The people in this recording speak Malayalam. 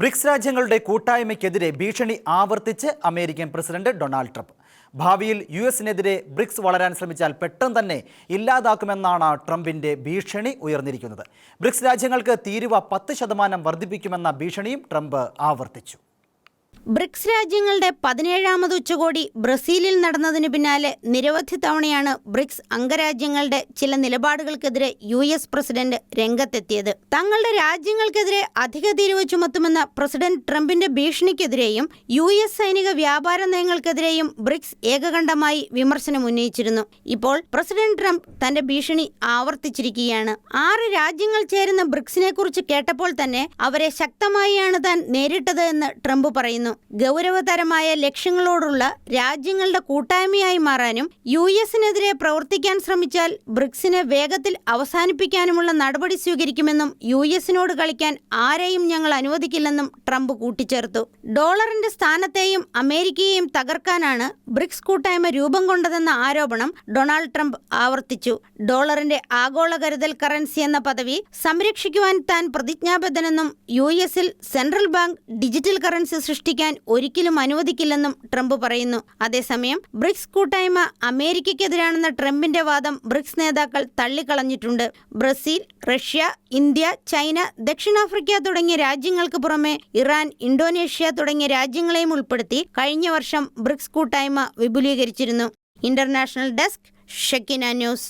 ബ്രിക്സ് രാജ്യങ്ങളുടെ കൂട്ടായ്മയ്ക്കെതിരെ ഭീഷണി ആവർത്തിച്ച് അമേരിക്കൻ പ്രസിഡന്റ് ഡൊണാൾഡ് ട്രംപ്. ഭാവിയിൽ യുഎസിനെതിരെ ബ്രിക്സ് വളരാൻ ശ്രമിച്ചാൽ പെട്ടെന്ന് തന്നെ ഇല്ലാതാക്കുമെന്നാണ് ട്രംപിന്റെ ഭീഷണി ഉയർന്നിരിക്കുന്നത്. ബ്രിക്സ് രാജ്യങ്ങൾക്ക് തീരുവ 10% വർദ്ധിപ്പിക്കുമെന്ന ഭീഷണിയും ട്രംപ് ആവർത്തിച്ചു. ബ്രിക്സ് രാജ്യങ്ങളുടെ 17ാമത് ഉച്ചകോടി ബ്രസീലിൽ നടന്നതിന് പിന്നാലെ നിരവധി തവണയാണ് ബ്രിക്സ് അംഗരാജ്യങ്ങളുടെ ചില നിലപാടുകൾക്കെതിരെ US പ്രസിഡന്റ് രംഗത്തെത്തിയത്. തങ്ങളുടെ രാജ്യങ്ങൾക്കെതിരെ അധിക തീരുവ ചുമത്തുമെന്ന പ്രസിഡന്റ് ട്രംപിന്റെ ഭീഷണിക്കെതിരെയും US സൈനിക വ്യാപാര നയങ്ങൾക്കെതിരെയും ബ്രിക്സ് ഏകകണ്ഠമായി വിമർശനം ഉന്നയിച്ചിരുന്നു. ഇപ്പോൾ പ്രസിഡന്റ് ട്രംപ് തന്റെ ഭീഷണി ആവർത്തിച്ചിരിക്കുകയാണ്. 6 രാജ്യങ്ങൾ ചേരുന്ന ബ്രിക്സിനെ കുറിച്ച് കേട്ടപ്പോൾ തന്നെ അവരെ ശക്തമായാണ് താൻ നേരിട്ടത് എന്ന് ട്രംപ് പറയുന്നു. ഗൗരവതരമായ ലക്ഷ്യങ്ങളോടുള്ള രാജ്യങ്ങളുടെ കൂട്ടായ്മയായി മാറാനും യുഎസിനെതിരെ പ്രവർത്തിക്കാൻ ശ്രമിച്ചാൽ ബ്രിക്സിനെ വേഗത്തിൽ അവസാനിപ്പിക്കാനുമുള്ള നടപടി സ്വീകരിക്കുമെന്നും യുഎസിനോട് കളിക്കാൻ ആരെയും ഞങ്ങൾ അനുവദിക്കില്ലെന്നും ട്രംപ് കൂട്ടിച്ചേർത്തു. ഡോളറിന്റെ സ്ഥാനത്തെയും അമേരിക്കയെയും തകർക്കാനാണ് ബ്രിക്സ് കൂട്ടായ്മ രൂപം കൊണ്ടതെന്ന ആരോപണം ഡൊണാൾഡ് ട്രംപ് ആവർത്തിച്ചു. ഡോളറിന്റെ ആഗോള കരുതൽ കറൻസി എന്ന പദവി സംരക്ഷിക്കുവാൻ താൻ പ്രതിജ്ഞാബദ്ധനെന്നും യുഎസിൽ സെൻട്രൽ ബാങ്ക് ഡിജിറ്റൽ കറൻസി സൃഷ്ടിക്കാൻ ഒരിക്കലും അനുവദിക്കില്ലെന്നും ട്രംപ് പറയുന്നു. അതേസമയം ബ്രിക്സ് കൂട്ടായ്മ അമേരിക്കയ്ക്കെതിരാണെന്ന ട്രംപിന്റെ വാദം ബ്രിക്സ് നേതാക്കൾ തള്ളിക്കളഞ്ഞിട്ടുണ്ട്. ബ്രസീൽ, റഷ്യ, ഇന്ത്യ, ചൈന, ദക്ഷിണാഫ്രിക്ക തുടങ്ങിയ രാജ്യങ്ങൾക്ക് പുറമെ ഇറാൻ, ഇന്തോനേഷ്യ തുടങ്ങിയ രാജ്യങ്ങളെയും ഉൾപ്പെടുത്തി കഴിഞ്ഞ വർഷം ബ്രിക്സ് കൂട്ടായ്മ വിപുലീകരിച്ചിരുന്നു. International desk, Shekinah news.